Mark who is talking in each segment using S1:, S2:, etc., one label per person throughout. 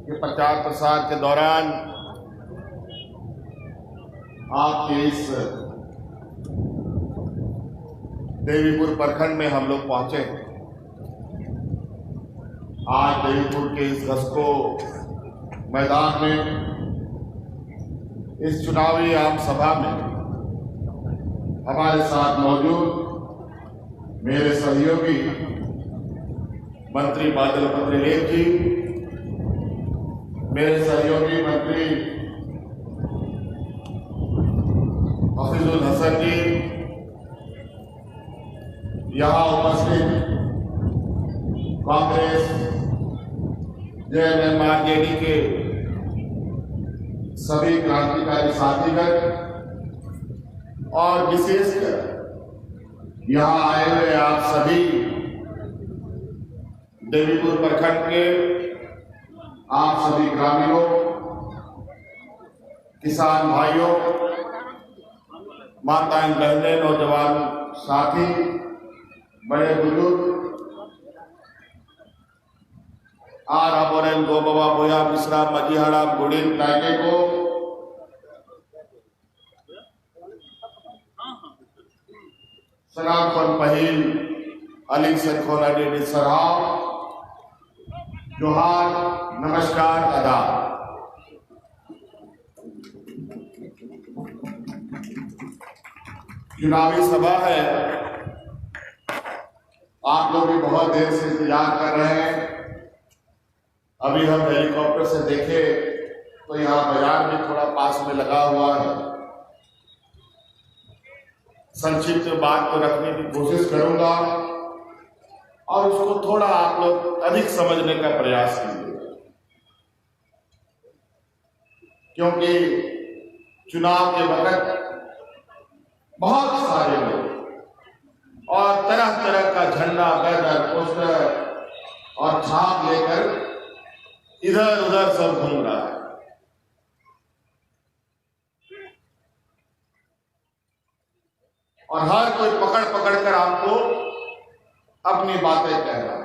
S1: कि प्रचार प्रसार के दौरान आपके इस देवीपुर प्रखंड में हम लोग पहुंचे। आज देवीपुर के इस गस्को मैदान में इस चुनावी आम सभा में हमारे साथ मौजूद मेरे सहयोगी मंत्री बादल पत्रलेख जी, मेरे सहयोगी मंत्री हफीजुल हसन जी, यहाँ उपस्थित कांग्रेस जेएमएम-आरजेडी के सभी क्रांतिकारी साथीगण और विशेषकर यहाँ आए हुए आप सभी देवीपुर प्रखंड के आप सभी ग्रामीणों, किसान भाइयों, माताएं बहनें, नौजवान साथी, बड़े बुजुर्ग, आरा बोरेन गोबाबा बोया मिश्रा मजीहाड़ा गुड़िन टाइगे को सलाम फन पहिल अली सरखोला डेडी सराव जोहार नमस्कार आदाब। चुनावी सभा है, आप लोग भी बहुत देर से इंतजार कर रहे हैं। अभी हम हेलीकॉप्टर से देखे तो यहाँ बाजार भी थोड़ा पास में लगा हुआ है। संक्षिप्त बात तो रखने की कोशिश करूंगा और उसको थोड़ा आप लोग अधिक समझने का प्रयास कीजिए, क्योंकि चुनाव के वक्त बहुत सारे लोग और तरह तरह का झंडा, बैनर, पोस्टर और छाप लेकर इधर उधर सब घूम रहा है। और हर कोई पकड़ पकड़ कर आपको अपनी बातें कह रहा है।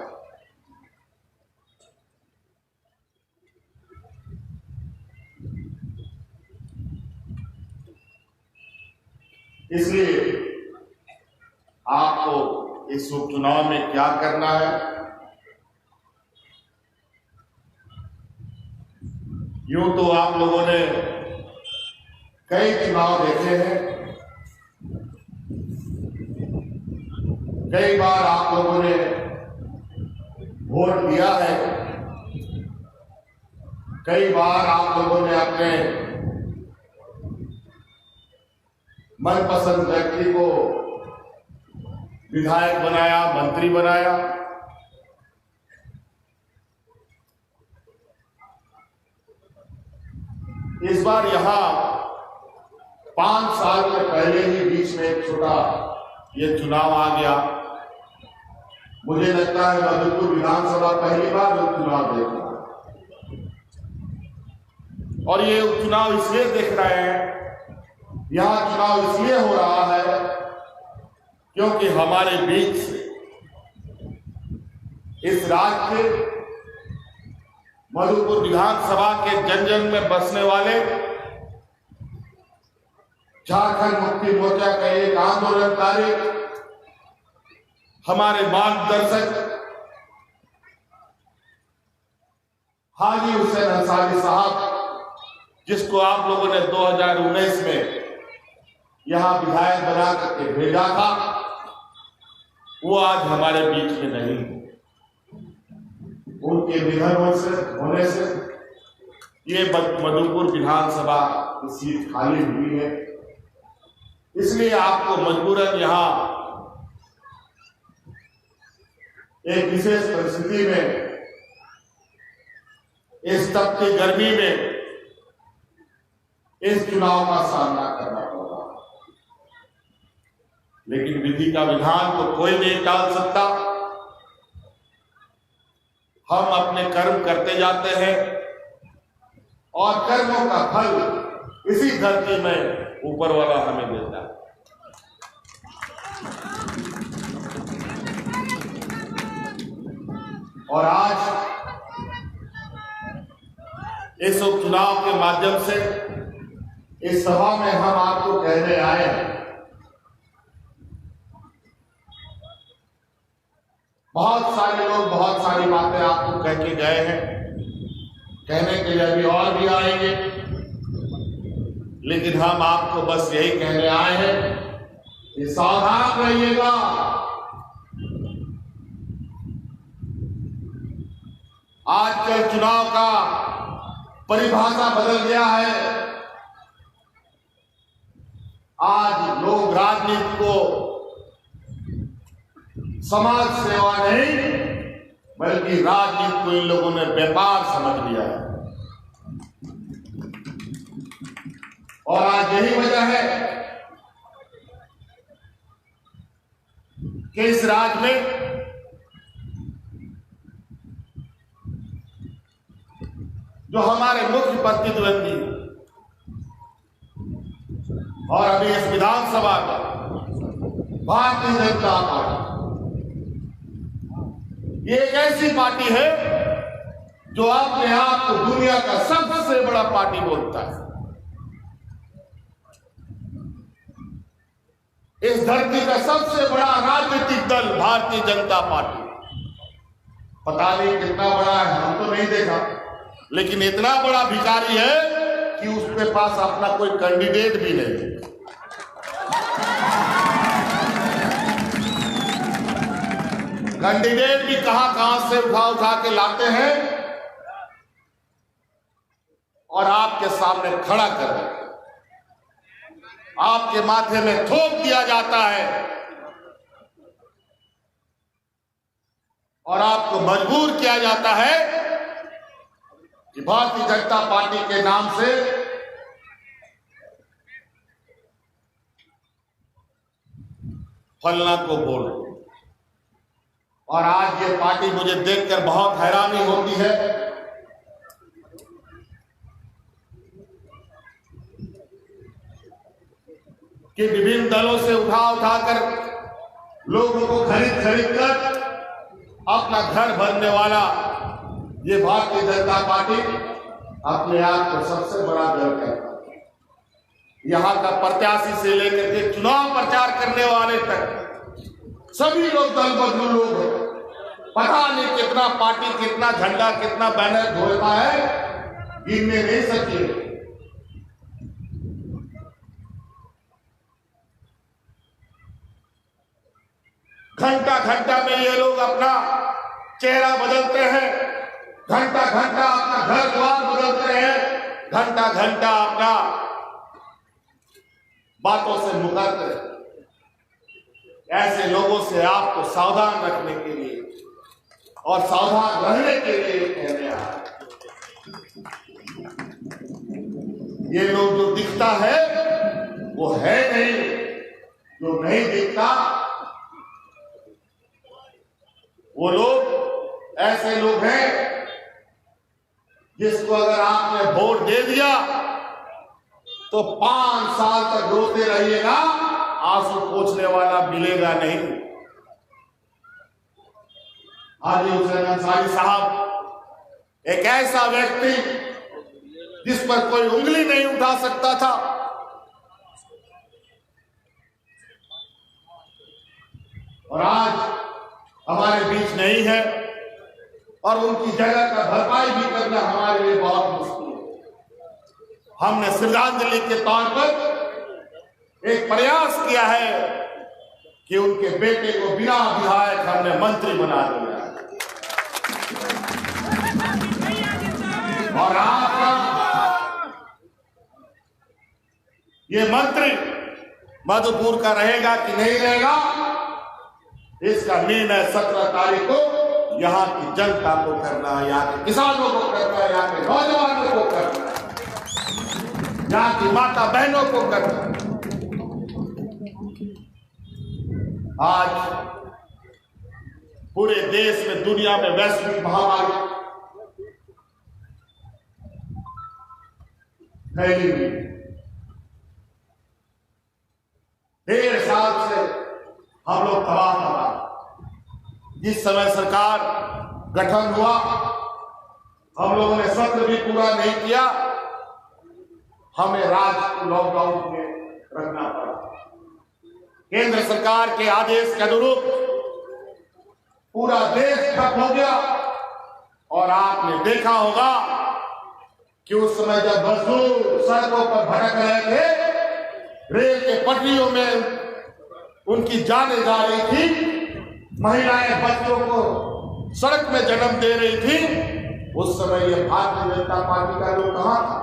S1: इसलिए आपको इस उपचुनाव में क्या करना है, यूं तो आप लोगों ने कई चुनाव देखे हैं, कई बार आप लोगों ने वोट दिया है, कई बार आप लोगों ने अपने मनपसंद व्यक्ति को विधायक बनाया, मंत्री बनाया। इस बार यहां 5 साल के पहले ही बीच में एक छोटा ये चुनाव आ गया। मुझे लगता है मधुपुर विधानसभा पहली बार उपचुनाव देख रहा है, और ये उपचुनाव इसलिए देख रहे हैं, यहां चुनाव इसलिए हो रहा है क्योंकि हमारे बीच से इस राज्य के मधुपुर विधानसभा के जन जन में बसने वाले झारखंड मुक्ति मोर्चा का एक आंदोलनकारी, हमारे मार्गदर्शक हाजी हुसैन अंसारी साहब, जिसको आप लोगों ने 2019 में यहां विधायक बना करके भेजा था, वो आज हमारे बीच में नहीं। उनके निधन होने से ये मधुपुर विधानसभा की सीट खाली हुई है। इसलिए आपको मजबूरन यहां एक विशेष परिस्थिति में, इस तपती गर्मी में इस चुनाव का सामना करना होगा। लेकिन विधि का विधान तो कोई नहीं टाल सकता। हम अपने कर्म करते जाते हैं और कर्मों का फल इसी धरती में ऊपर वाला हमें देता है। और आज इस उपचुनाव के माध्यम से इस सभा में हम आपको कहने आए हैं, बहुत सारे लोग बहुत सारी बातें आपको कह के गए हैं, कहने के लिए अभी और भी आएंगे, लेकिन हम आपको बस यही कहने आए हैं कि सावधान रहिएगा। आजकल चुनाव का परिभाषा बदल गया है। आज लोग राजनीति को समाज सेवा नहीं बल्कि राजनीति को इन लोगों ने व्यापार समझ लिया है। और आज यही वजह है कि इस राज्य में जो हमारे मुख्य प्रतिद्वंदी और अभी इस विधानसभा का भारतीय जनता पार्टी, ये एक ऐसी पार्टी है जो अपने आप को दुनिया का सबसे बड़ा पार्टी बोलता है। इस धरती का सबसे बड़ा राजनीतिक दल भारतीय जनता पार्टी, पता नहीं कितना बड़ा है, हम तो नहीं देखा, लेकिन इतना बड़ा भिखारी है कि उसके पास अपना कोई कैंडिडेट भी नहीं। कैंडिडेट भी कहां से उठा के लाते हैं और आपके सामने खड़ा कर देते हैं, आपके माथे में थोप दिया जाता है और आपको मजबूर किया जाता है कि भारतीय जनता पार्टी के नाम से फलना को बोलो। और आज ये पार्टी मुझे देखकर बहुत हैरानी होती है कि विभिन्न दलों से उठाकर लोगों को खरीद कर अपना घर भरने वाला ये भारतीय जनता पार्टी अपने आप को सबसे बड़ा दल कहता है। यहां का प्रत्याशी से लेकर के चुनाव प्रचार करने वाले तक सभी लोग दल बदलू लोग हैं। पता नहीं कितना पार्टी, कितना झंडा, कितना बैनर ढोलता है, गिनने नहीं सके। घंटा घंटा में ये लोग अपना चेहरा बदलते हैं, घंटा घंटा अपना घर द्वार बदलते हैं, घंटा घंटा अपना बातों से मुकरते हैं। ऐसे लोगों से आपको सावधान रखने के लिए और सावधान रहने के लिए कहने आए। ये लोग जो दिखता है वो है नहीं, जो नहीं दिखता वो लोग ऐसे लोग हैं जिसको अगर आपने वोट दे दिया तो 5 साल तक रोते रहिएगा, आंसू पोंछने वाला मिलेगा नहीं। हाजी हुसैन अंसारी साहब एक ऐसा व्यक्ति जिस पर कोई उंगली नहीं उठा सकता था, और आज हमारे बीच नहीं है और उनकी जगह का भरपाई भी करना हमारे लिए बहुत मुश्किल है। हमने श्रद्धांजलि के तौर पर एक प्रयास किया है कि उनके बेटे को बिना विधायक हमने मंत्री बना दिया है। और आपका ये मंत्री मधुपुर का रहेगा कि नहीं रहेगा, इसका निर्णय 17 तारीख को यहाँ की जनता को करना है, यहाँ के किसानों को करना है, यहाँ के नौजवानों को करना है, यहाँ की माता बहनों को करना है। आज पूरे देश में, दुनिया में वैश्विक महामारी फैली हुई, 1.5 साल से हम लोग तबाह। जिस समय सरकार गठन हुआ हम लोगों ने सत्र भी पूरा नहीं किया, हमें राज्य को लॉकडाउन में रखना पड़ा। केंद्र सरकार के आदेश के अनुरूप पूरा देश ठप हो गया और आपने देखा होगा कि उस समय जब मजदूर सड़कों पर भटक रहे थे, रेल के पटरियों में उनकी जानें जा रही थी, महिलाएं बच्चों को सड़क में जन्म दे रही थी, उस समय ये भारतीय जनता पार्टी का लोग कहां था?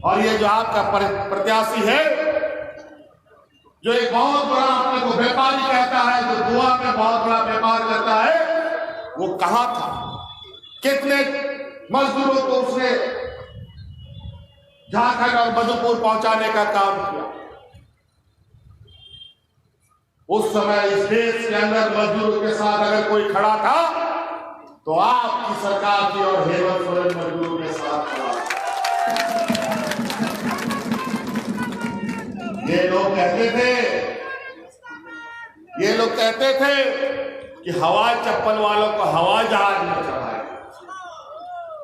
S1: और ये जो आपका प्रत्याशी है, जो एक बहुत बड़ा अपने को व्यापारी कहता है, जो गोवा में बहुत बड़ा व्यापार करता है, वो कहां था? कितने मजदूरों को उसने झारखंड और मधुपुर पहुंचाने का काम किया? उस समय इस देश के अंदर मजदूरों के साथ अगर कोई खड़ा था तो आपकी सरकार की और हेमंत सोरेन मजदूरों के साथ खड़ा। ये लोग कहते थे कि हवाई चप्पल वालों को हवाई जहाज में चढ़ाए।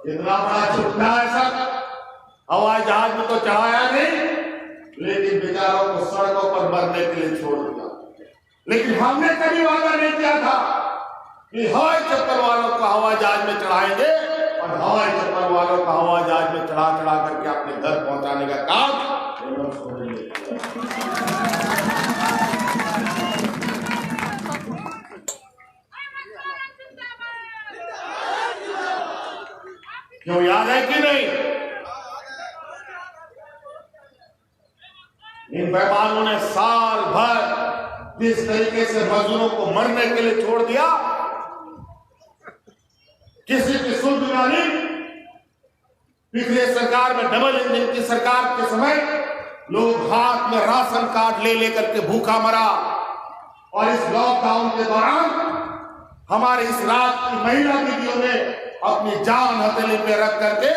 S1: इतना बड़ा झूठा है सब, हवाई जहाज में तो चढ़ाया नहीं, लेकिन बेचारों को सड़कों पर मरने के लिए छोड़ दिया। लेकिन हमने कभी वादा नहीं किया था कि हवाई चप्पल वालों को हवाई जहाज में चढ़ाएंगे और हवाई चप्पल वालों को हवाई जहाज में चढ़ा करके अपने घर पहुंचाने का काम क्यों, याद है कि नहीं? इन बेईमानों ने साल भर जिस तरीके से मजदूरों को मरने के लिए छोड़ दिया, किसी की सुनना नहीं। पिछले सरकार में डबल इंजन की सरकार के समय लोग हाथ में राशन कार्ड ले लेकर के भूखा मरा, और इस लॉकडाउन के दौरान हमारे इस राज्य की महिला दीदियों ने अपनी जान हथेली पे रख करके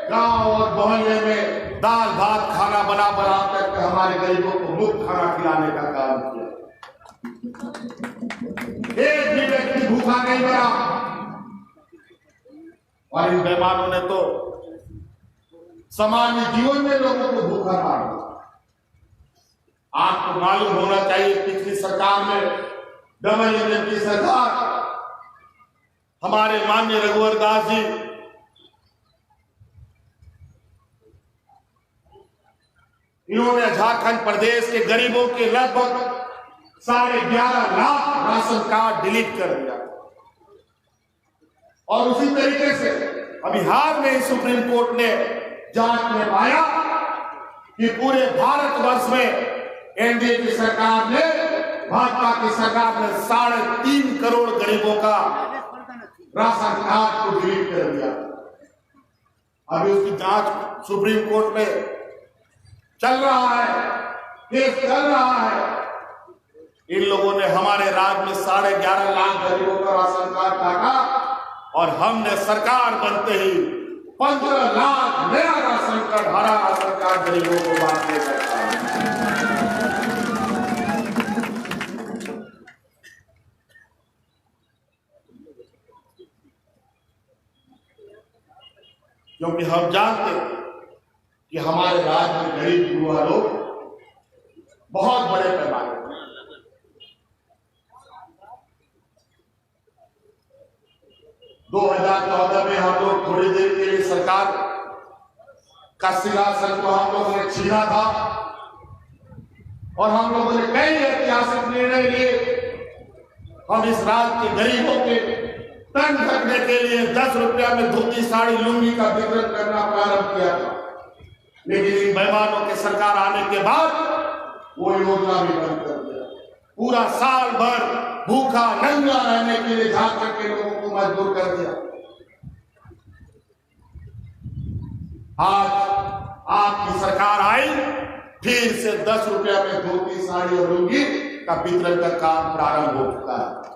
S1: गांव और मोहल्ले में दाल भात खाना बना करके हमारे गरीबों को मुफ्त खाना खिलाने का काम किया। एक भी व्यक्ति भूखा नहीं मरा। और इन बेईमानों ने तो सामान्य जीवन में लोगों को भूखा मार दिया। आपको मालूम होना चाहिए, पिछली सरकार में डबल इंजन की सरकार, हमारे माननीय रघुवर दास जी इन्होंने झारखंड प्रदेश के गरीबों के लगभग 11.5 लाख राशन कार्ड डिलीट कर दिया। और उसी तरीके से अभी हाल में ही सुप्रीम कोर्ट ने जांच में पाया कि पूरे भारतवर्ष में एनडीए की सरकार ने, भाजपा की सरकार ने 3.5 करोड़ गरीबों का राशन कार्ड को डिलीट कर दिया। अभी उसकी जांच सुप्रीम कोर्ट में चल रहा है, केस चल रहा है। इन लोगों ने हमारे राज्य में 11.5 लाख गरीबों का राशन कार्ड काटा, और हमने सरकार बनते ही 15 लाख नया राशन कार्ड, हरा राशन कार्ड गरीबों को बांटने का काम। क्योंकि हम जानते हैं कि हमारे राज्य में गरीब युवा लोग बहुत बड़े पैमाने पर, दो 2014 में हम लोग थोड़ी देर के लिए सरकार का सिंहासन को हम लोगों ने छीना था, और हम लोगों ने कई ऐतिहासिक निर्णय लिए। हम इस राज्य के गरीबों के तन ढकने के लिए 10 रुपया में धोती साड़ी लुंगी का वितरण करना प्रारंभ किया था। लेकिन इन बेईमानों के सरकार आने के बाद वो योजना भी बंद कर दिया। पूरा साल भर भूखा नंगा रहने के लिए झारखंड के लोगों को मजबूर कर दिया। आज आपकी सरकार आई, फिर से 10 रुपया में धोती साड़ी और लुंगी का वितरण का काम प्रारंभ हो चुका है।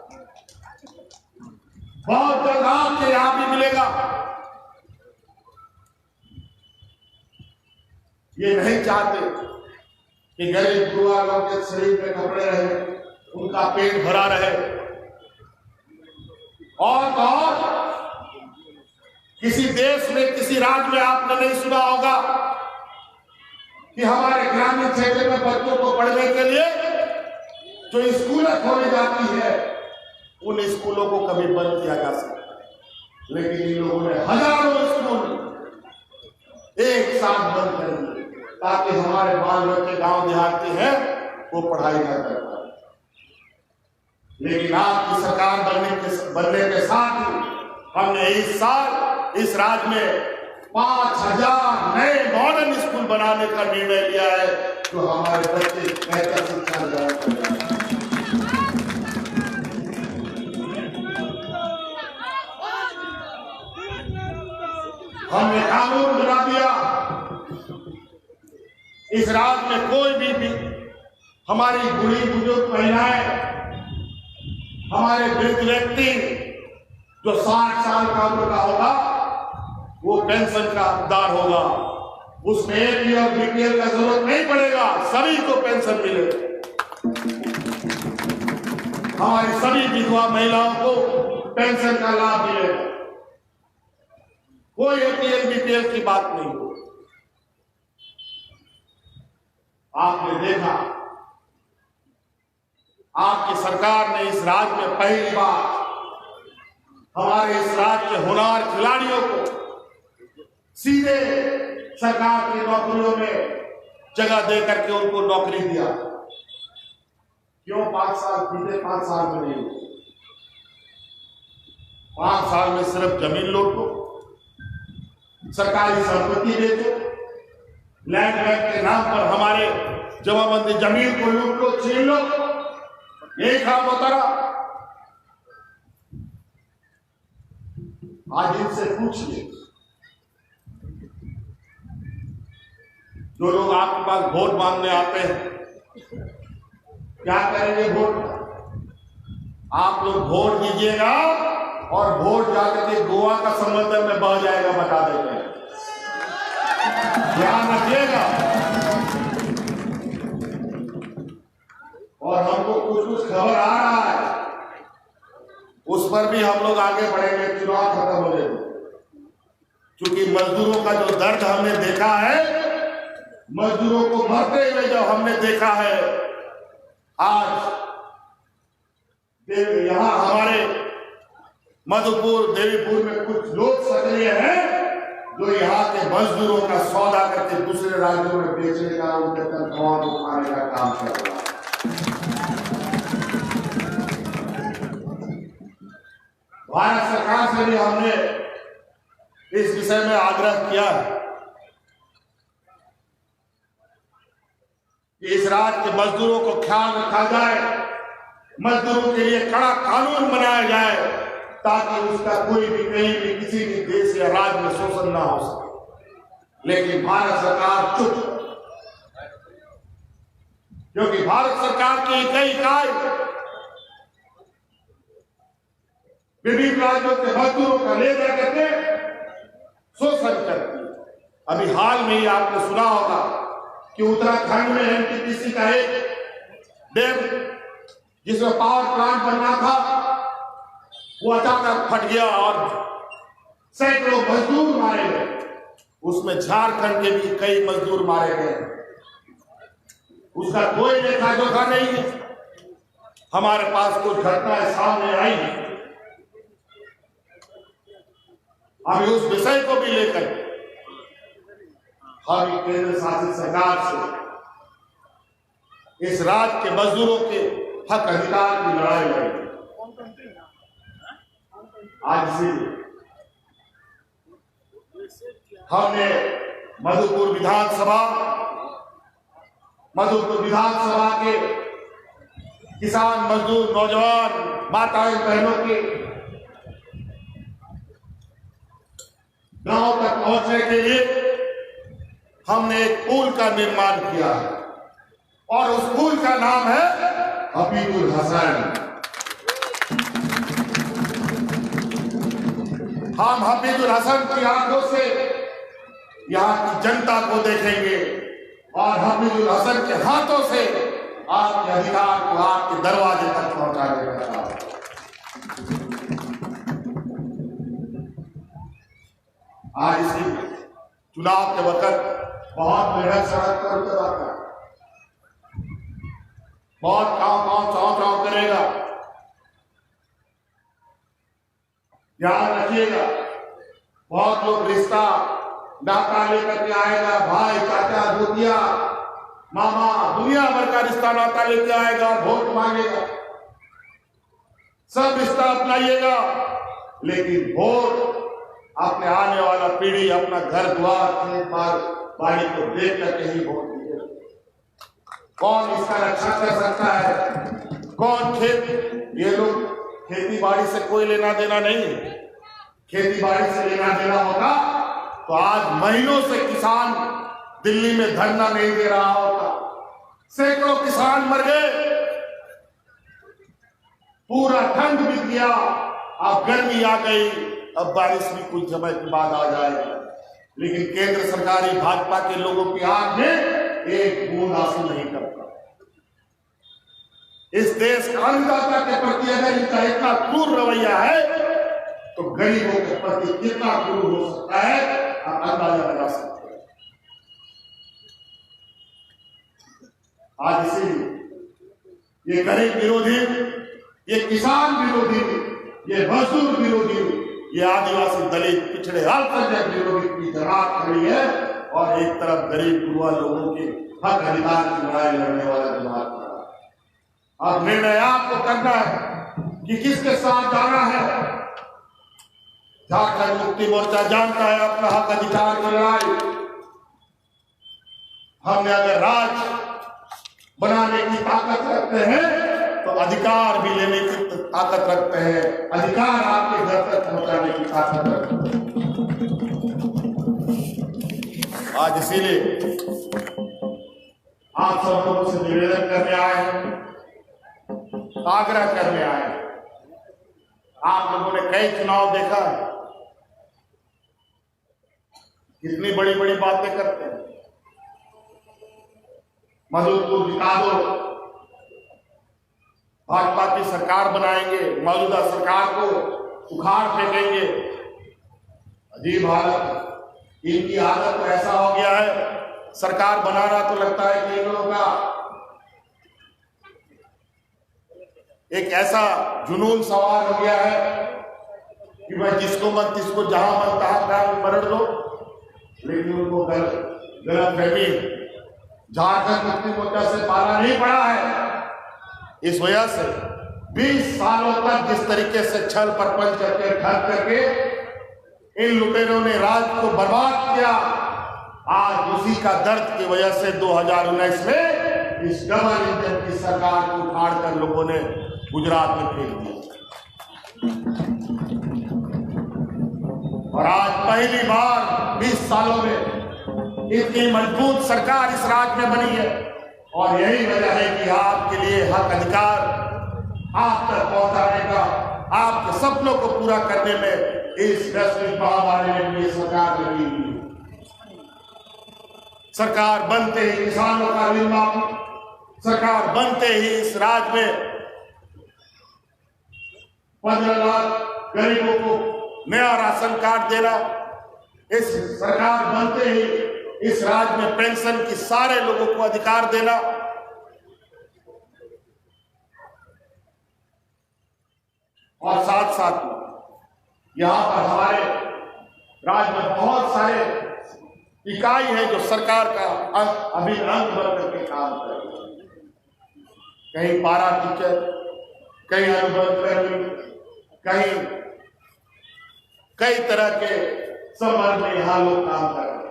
S1: बहुत जल्द आपके यहां भी मिलेगा। ये नहीं चाहते कि गरीब युवा लोग के शरीर में कपड़े रहे, उनका पेट भरा रहे, और किसी देश में, किसी राज्य में आपने नहीं सुना होगा कि हमारे ग्रामीण क्षेत्र में बच्चों को पढ़ने के लिए जो स्कूलें खोली जाती है, उन स्कूलों को कभी बंद किया जा सकता है, लेकिन इन लोगों ने हजारों स्कूल एक साथ बंद कर दिए ताकि हमारे बाल बच्चे गांव देहात के हैं वो पढ़ाई न कर पाए। लेकिन आपकी सरकार बनने के साथ ही हमने इस साल इस राज्य में 5000 नए मॉडर्न स्कूल बनाने का निर्णय लिया है, तो हमारे बच्चे बेहतर शिक्षा ग्रहण कर रहे हैं। हमने कानून बना दिया, इस राज्य में कोई भी हमारी बूढ़ी बुजुर्ग महिलाएं, हमारे वृद्ध व्यक्ति जो 60 साल का उम्र का होगा वो पेंशन का हकदार होगा। उसमें एपी और बीपीएल का जरूरत नहीं पड़ेगा, सभी को पेंशन मिलेगा। हमारी सभी विधवा महिलाओं को पेंशन का लाभ मिलेगा, कोई एपीएल बीपीएल की बात नहीं हो। आपने देखा, आपकी सरकार ने इस राज्य में पहली बार हमारे इस राज्य के होनहार खिलाड़ियों को सीधे सरकार की नौकरियों में जगह दे करके उनको नौकरी दिया। क्यों 5 साल बीते, 5 साल में नहीं, 5 साल में सिर्फ जमीन लूटो, सरकारी संपत्ति बेचो, लैंड बैंक के नाम पर हमारे जमाबंदी जमीन को लूट लो, छीन लो, यही काम होता रहा। आज इनसे पूछिए, जो लोग आपके पास वोट मांगने आते हैं, क्या करेंगे वोट? आप लोग वोट दीजिएगा और वोट जाकर के गोवा का समंदर में बह जाएगा, बता देते हैं, ध्यान रखिएगा। और हमको कुछ खबर आ रहा है, उस पर भी हम लोग आगे बढ़ेंगे, चुनाव खत्म हो जाएगा। क्योंकि मजदूरों का जो दर्द हमने देखा है, मजदूरों को मरते हुए जब हमने देखा है, आज यहां हमारे मधुपुर देवीपुर में कुछ लोग सक्रिय हैं जो यहाँ के मजदूरों का सौदा करके दूसरे राज्यों में बेचने का, उनके तनख्वाह को खाने का काम कर रहा है। भारत सरकार से भी हमने इस विषय में आग्रह किया है कि इस राज्य के मजदूरों को ख्याल रखा जाए, मजदूरों के लिए कड़ा कानून बनाया जाए ताकि उसका कोई भी कहीं भी किसी भी देश या राज्य में शोषण ना हो सके। लेकिन भारत सरकार चुप, क्योंकि भारत सरकार की कई इकाई विभिन्न राज्यों के मजदूरों का ले जाकर के शोषण करती है। अभी हाल में ही आपने सुना होगा कि उत्तराखंड में एनटीपीसी का एक डैम जिसमें पावर प्लांट बनना था, वो अचानक फट गया और सैकड़ों मजदूर मारे गए। उसमें झारखंड के भी कई मजदूर मारे गए, उसका कोई लेखा जोखा नहीं है। हमारे पास कुछ घटनाएं सामने आई है, अभी उस विषय को भी लेकर हम केंद्र शासित सरकार से इस राज्य के मजदूरों के हक अधिकार की लड़ाई लड़ी। आज से हमने मधुपुर विधानसभा के किसान मजदूर नौजवान माताएं बहनों के गांव तक पहुंचने के लिए हमने एक पुल का निर्माण किया है और उस पुल का नाम है हफीजुल हसन। हम हफीजुल हसन की आंखों से यहाँ की जनता को देखेंगे और हफीजुल हसन के हाथों से आपके अधिकार को आपके दरवाजे तक पहुंचाने का काम। आज इसी चुनाव के वक्त बहुत मेहनत सड़क पर उतर आता है, बहुत चाव करेगा। ध्यान रखिएगा, बहुत लोग रिश्ता नाता लेकर के आएगा, भाई चाचा दूतिया मामा दुनिया भर का रिश्ता नाता लेके आएगा, वोट मांगेगा, सब रिश्ता अपनाइएगा, लेकिन वोट अपने आने वाला पीढ़ी अपना घर द्वार खेत बाड़ी को देख करके ही वोट दीजिएगा। कौन इसका रक्षा कर सकता है, कौन ये लोग खेती बाड़ी से कोई लेना देना नहीं है। खेती बाड़ी से लेना देना होता तो आज महीनों से किसान दिल्ली में धरना नहीं दे रहा होता, सैकड़ों किसान मर गए, पूरा ठंड बीत गया, अब गर्मी आ गई, अब बारिश भी कुछ समय के बाद आ जाएगी, लेकिन केंद्र सरकारी भाजपा के लोगों की आंख में एक बूंद आंसू नहीं करता। इस देश का अन्नदाता के प्रति अगर इनका इतना क्रूर रवैया है तो गरीबों के प्रति कितना क्रूर हो सकता है आप अंदाजा लगा सकते हैं। आज इसीलिए ये गरीब विरोधी, ये किसान विरोधी, ये मजदूर विरोधी, ये आदिवासी दलित पिछड़े अल्पसंख्यक विरोधी की जमात खड़ी है, और एक तरफ गरीब गुरुआ लोगों के हक अधिकार की लड़ाई लड़ने वाला जमात खड़ा है। अब निर्णय आपको करना है कि किसके साथ जाना है। झारखंड मुक्ति मोर्चा जानता है अपना हक अधिकार की लड़ाई। हमने अगर राज बनाने की ताकत रखते हैं तो अधिकार भी लेने की ताकत रखते हैं, अधिकार आपके घर तक पहुंचाने की ताकत रखते हैं। आज इसीलिए आप सब लोगों से निवेदन करने आए हैं, आग्रह करने आए हैं। आप लोगों ने कई चुनाव देखा है, कितनी बड़ी बड़ी बातें करते हैं, मजदूर को जिता दो, भाजपा की सरकार बनाएंगे, मौजूदा सरकार को उखाड़ फेंकेंगे। अजीब हालत, इनकी आदत तो ऐसा हो गया है, सरकार बनाना तो लगता है कि इन लोगों का एक ऐसा जुनून सवार हो गया है कि भाई जिसको मन तिसको जहां मन तहां मरड़ दो, लेकिन उनको गलत फहमी झारखंड मुक्ति मोर्चा से पाला नहीं पड़ा है। इस वजह से 20 सालों तक जिस तरीके से छल प्रपंच करके ठग करके इन लुटेरों ने राज्य को बर्बाद किया, आज उसी का दर्द की वजह से 2019 में इस डबल इंजन की सरकार को उखाड़ कर लोगों ने गुजरात में फेंक दिया, और आज पहली बार 20 सालों में इतनी मजबूत सरकार इस राज्य में बनी है। और यही वजह है कि आपके लिए हक अधिकार आप तक पहुंचाने का, आपके सपनों को पूरा करने में इस वैश्विक महामारी में ये सरकार लगी हुई है। सरकार बनते ही किसानों का ऋण माफी, सरकार बनते ही इस राज्य में 15 लाख गरीबों को नया राशन कार्ड देना, इस सरकार बनते ही इस राज्य में पेंशन की सारे लोगों को अधिकार देना, और साथ साथ यहां पर हमारे राज्य में बहुत सारे इकाई है जो सरकार का अभी अंग बन करके काम कर रही है। कहीं पारा टीचर, कहीं अनुबंध कर्मी, कहीं कई तरह के संबंध में यहां लोग काम कर रहे हैं।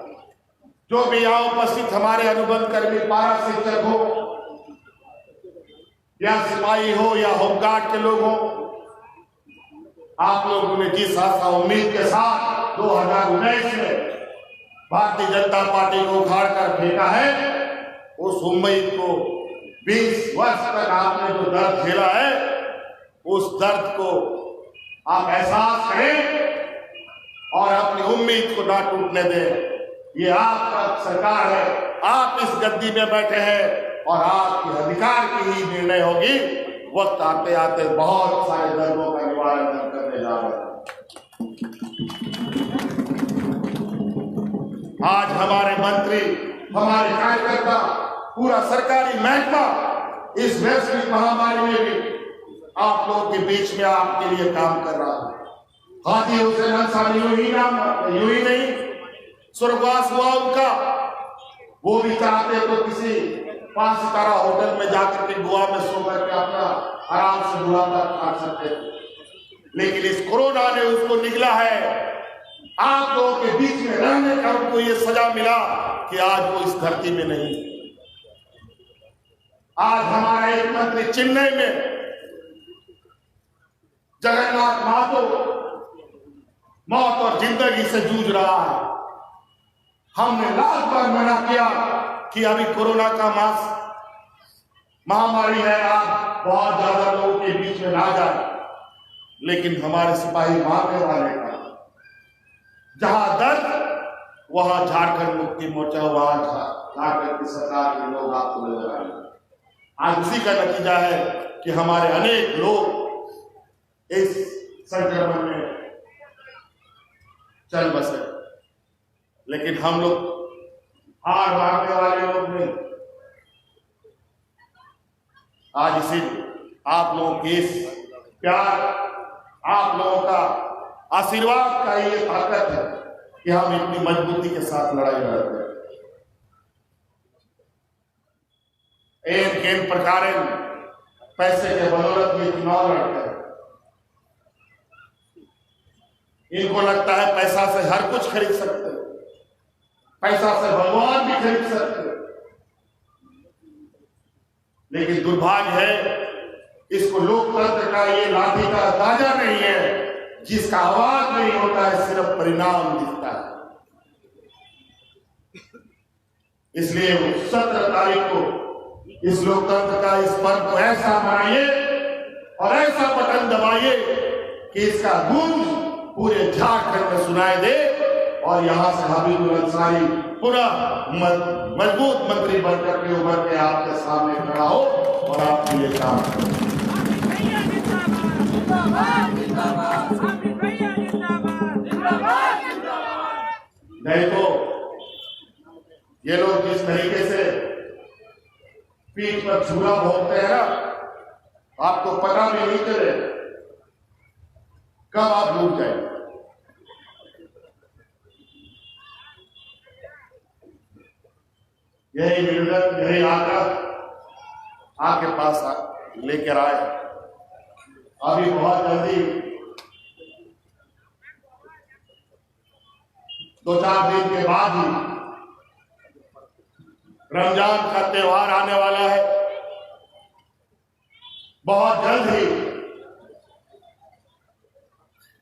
S1: जो भी यहाँ उपस्थित हमारे अनुबंध कर्मी, पारा शिक्षक हो या सिपाही हो या होमगार्ड के लोग हो, आप लोगों ने जिस आशा उम्मीद के साथ 2019 में भारतीय जनता पार्टी को उखाड़ कर फेंका है, उस उम्मीद को 20 वर्ष तक आपने जो दर्द झेला है, उस दर्द को आप एहसास करें और अपनी उम्मीद को ना टूटने दें। ये आपका सरकार है, आप इस गद्दी में बैठे हैं और आपके अधिकार की ही निर्णय होगी। वक्त आते आते बहुत सारे दर्दों का निवारण करने जा रहे हैं। आज हमारे मंत्री, हमारे कार्यकर्ता, पूरा सरकारी महकमा इस वैश्विक महामारी में भी आप लोगों के बीच में आपके लिए काम कर रहा है। हादी हुसैन अंसारी यूं ही नहीं स्वर्गवास हुआ उनका, वो भी चाहते तो किसी 5 सितारा होटल में जाकर के गोवा में सो करके अपना आराम से बुढ़ापा काट सकते थे, लेकिन इस कोरोना ने उसको निगला है। आप लोगों के बीच में रहने का उनको ये सजा मिला कि आज वो इस धरती में नहीं। आज हमारा एक मंत्री चेन्नई में जगन्नाथ महातो मौत और जिंदगी से जूझ रहा है। हमने लाख बार मना किया कि अभी कोरोना का महामारी है, आप बहुत ज्यादा लोगों के बीच में ना जाए, लेकिन हमारे सिपाही मारने वाले का जहां दर्द वहां झारखंड मुक्ति मोर्चा, वहां झारखंड की सरकार के लोग आपको नजर आए। आज उसी का नतीजा है कि हमारे अनेक लोग इस संक्रमण में चल बसे, लेकिन हम लोग हार मारने वाले लोग नहीं। आज इसीलिए आप लोगों की इस प्यार, आप लोगों का आशीर्वाद का ये ताकत है कि हम इतनी मजबूती के साथ लड़ाई लड़ते हैं। एक केन प्रकार पैसे के बदौलत ये चुनाव लड़ते हैं। इनको लगता है पैसा से हर कुछ खरीद सकते हैं, पैसा से भगवान भी खरीद सकते हैं, लेकिन दुर्भाग्य है इसको लोकतंत्र का ये लाठी का अंदाजा नहीं है। जिसका आवाज नहीं होता है, सिर्फ परिणाम दिखता है। इसलिए 17 तारीख को इस लोकतंत्र का इस पर्व को ऐसा मनाइए और ऐसा बटन दबाइए कि इसका गूंज पूरे झारखंड में सुनाई दे और यहां से हबीबुल अंसारी पूरा मजबूत मंत्री बनकर के उभर के आपके सामने खड़ा हो और आपके लिए काम करे। नहीं तो ये लोग जिस तरीके से पीठ पर छुरा भोगते हैं ना, आपको पता भी नहीं चले कब आप डूब जाए। यही निवेदन, यही आग्रह आपके पास लेकर आए। अभी बहुत जल्दी 2-4 दिन के बाद ही रमजान का त्योहार आने वाला है। बहुत जल्द ही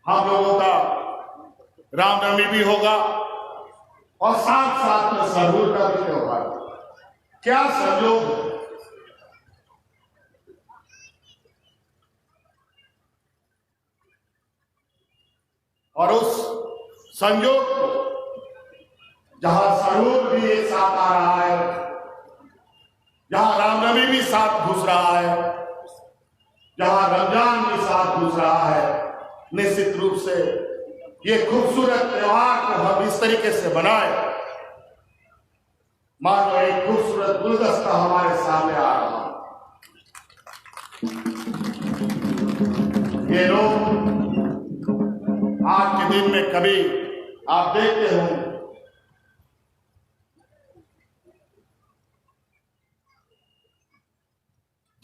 S1: हम लोगों का रामनवमी भी होगा और साथ साथ में सहूर का भी त्योहार। क्या संयोग है। और उस संयोग को जहां सहूर भी एक साथ आ रहा है, जहां रामनवमी भी साथ घुस रहा है, जहां रमजान भी साथ घुस रहा है, निश्चित रूप से ये खूबसूरत त्योहार को हम इस तरीके से बनाए मानो एक खूबसूरत गुलदस्ता हमारे सामने आ रहा है। ये लोग आज के दिन में कभी आप देखते हो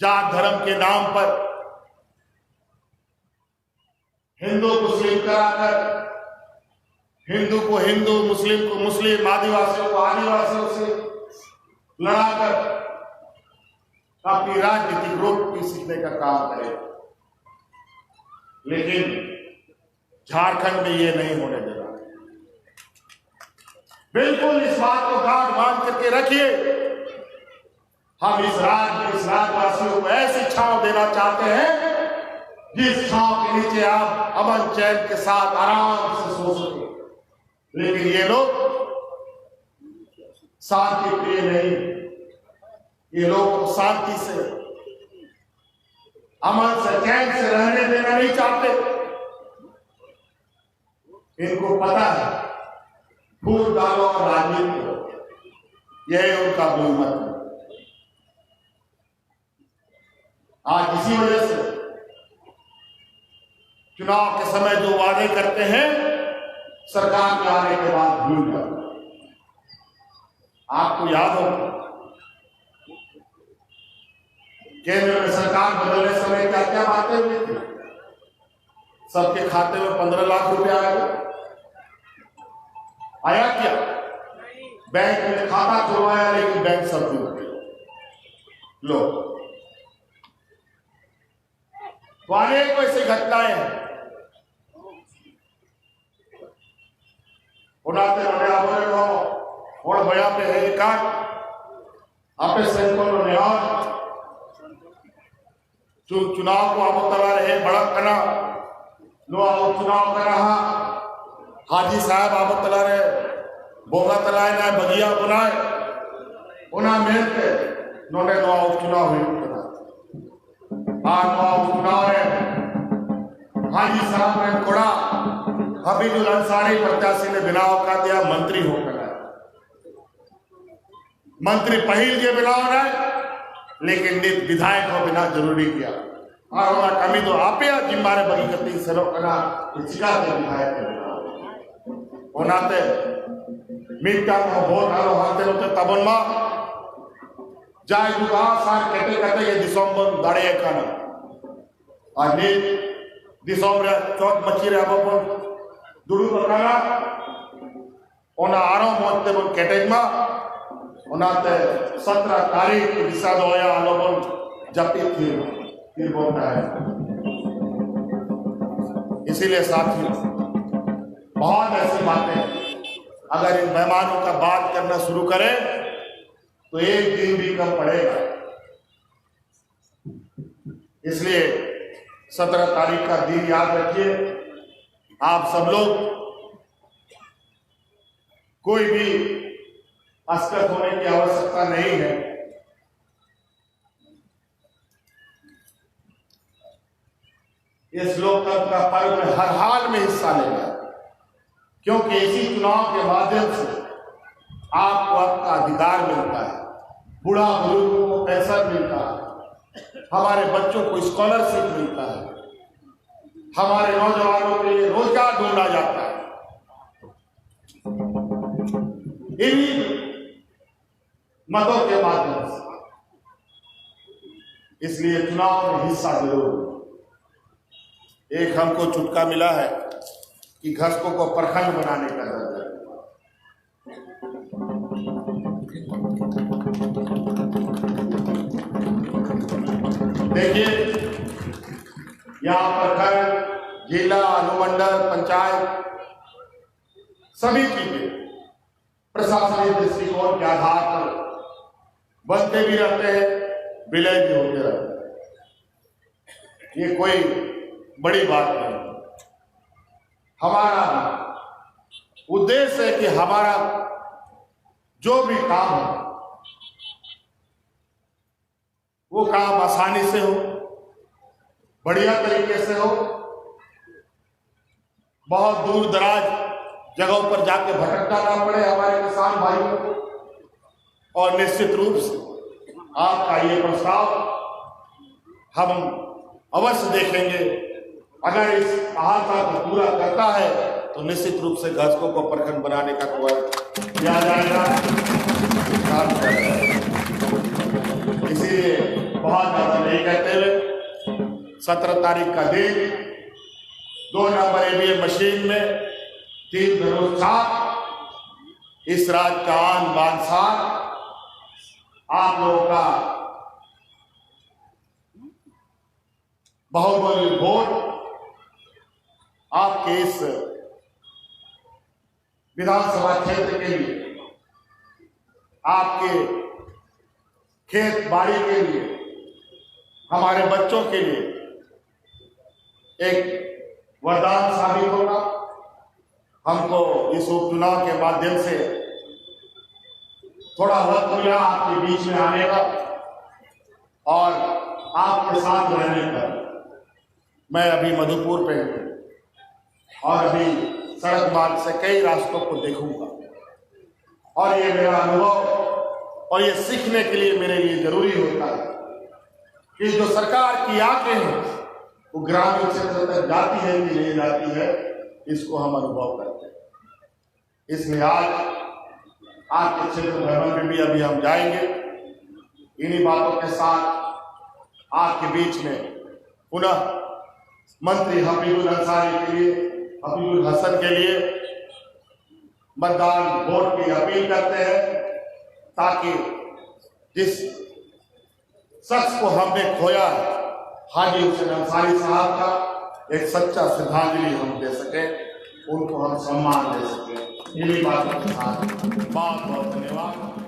S1: जात धर्म के नाम पर हिंदू मुस्लिम कराकर, हिंदू को हिंदू, मुस्लिम को मुस्लिम, आदिवासियों को आदिवासियों से लड़ाकर अपनी राजनीतिक रोटी सीखने का काम करे। लेकिन झारखंड में ये नहीं होने देगा। बिल्कुल इस बात को गांठ बांध करके रखिए। हम इस राज्यवासियों को ऐसी छांव देना चाहते हैं जिस छांव के नीचे आप अमन चैन के साथ आराम से सो सके। लेकिन ये लोग शांति प्रिय नहीं, ये लोग शांति से, अमन से, चैन से रहने देना नहीं चाहते। इनको पता है फूट डालो और राजनीति करो, यही उनका बहुमत है। आज इसी वजह से चुनाव के समय जो वादे करते हैं सरकार के आने के बाद भूल जाते। आपको याद हो केंद्र में सरकार बदलने समय क्या क्या बातें हुई थी? सबके खाते में 15 लाख रुपया आया क्या? बैंक में खाता खुलवाया लेकिन बैंक सब डूब गए। लो, तो अनेक ऐसी घटनाएं हैं। उनाते बने बोले और भया पे है एकाक आपे सैंकड़ों ने और चुनाव को आप तला रहे बड़ा कना लो आओ चुनाव कर रहा हाजी साहब आप तला रहे बोगा तलाए ना बगिया बनाए उन्हें मेहनत के नोटे नो आओ चुनाव हुई आज आओ चुनाव है हाजी साहब ने कोड़ा हबीबुल अंसारी प्रत्याशी ने बिना औकात दिया मंत्री होकर मंत्री पहल के बिना रहे लेकिन विधायक को बिना जरूरी किया और हमारा कमी तो आप ही जिम्मारे बगी करती सरो कना चिका के विधायक के बिना होनाते मीटा में वोट आलो हाथे होते तबन मां जाए जुगा सार कहते कहते ये दिसंबर दाड़े कना आज ने दिसंबर चौथ मची रहा अपन दुरु बकाना ओना आरो मोते बन कैटेज में उनाते 17 तारीख दिशा दोया आलोबन जपी थी फिर बोलता है। इसीलिए साथियों बहुत ऐसी बातें अगर इन मेहमानों का बात करना शुरू करें तो एक दिन भी कम पड़ेगा। इसलिए 17 तारीख का दिन याद रखिए। आप सब लोग कोई भी अस्वस्थ होने की आवश्यकता नहीं है। इस लोकतंत्र का पर्व में हर हाल में हिस्सा लेगा क्योंकि इसी चुनाव के माध्यम से आपको आपका अधिकार मिलता है, बूढ़ा बुजुर्गों को पेंशन मिलता है, हमारे बच्चों को स्कॉलरशिप मिलता है, हमारे नौजवानों के लिए रोजगार ढूंढा जाता है। इन्हीं मतों के माध्यम से इसलिए चुनाव में हिस्सा जरूर। एक हमको चुटका मिला है कि घसकों को प्रखंड बनाने का दर्जा। देखिए यहाँ प्रखंड, जिला, अनुमंडल, पंचायत सभी चीजें प्रशासनिक दृष्टिकोण के आधार पर बनते भी रहते हैं, विलय भी होते रहते हैं। ये कोई बड़ी बात नहीं। हमारा उद्देश्य है कि हमारा जो भी काम है वो काम आसानी से हो, बढ़िया तरीके से हो, बहुत दूर दराज जगहों पर जाके भटकना ना पड़े हमारे किसान भाइयों को। और निश्चित रूप से आपका ये प्रस्ताव हम अवश्य देखेंगे। अगर इस आशा को पूरा करता है तो निश्चित रूप से घसकों को प्रखंड बनाने का किया जाएगा। इसीलिए बहुत ज्यादा नहीं कहते हुए 17 तारीख का दिन 2 नंबर ईवीएम मशीन में 3 धनुष इस राज का आन बान साथ आप लोगों का बहुमूल्य वोट आपके इस विधानसभा क्षेत्र के लिए, आपके खेत बाड़ी के लिए, हमारे बच्चों के लिए एक वरदान साबित होगा। हमको इस उपचुनाव के माध्यम से थोड़ा वक्त मिला आपके बीच में आने का और आपके साथ रहने का। मैं अभी मधुपुर पे हूं और अभी सड़क मार्ग से कई रास्तों को देखूंगा। और ये मेरा अनुभव और ये सीखने के लिए मेरे लिए जरूरी होता है कि जो सरकार की आंखें हैं वो ग्रामीण क्षेत्र तक जाती है कि नहीं जाती है, इसको हम अनुभव करते हैं। इसलिए आज आपके क्षेत्र भ्रमण में भी अभी हम जाएंगे। इन्हीं बातों के साथ आपके बीच में पुनः मंत्री हफीजुल अंसारी के लिए, हफीजुल हसन के लिए मतदान वोट की अपील करते हैं, ताकि जिस शख्स को हमने खोया है हाजी हुसैन अंसारी साहब का एक सच्चा श्रद्धांजलि हम दे सकें, उनको हम सम्मान दे सकें। इन्हीं बातों के साथ बहुत बहुत धन्यवाद।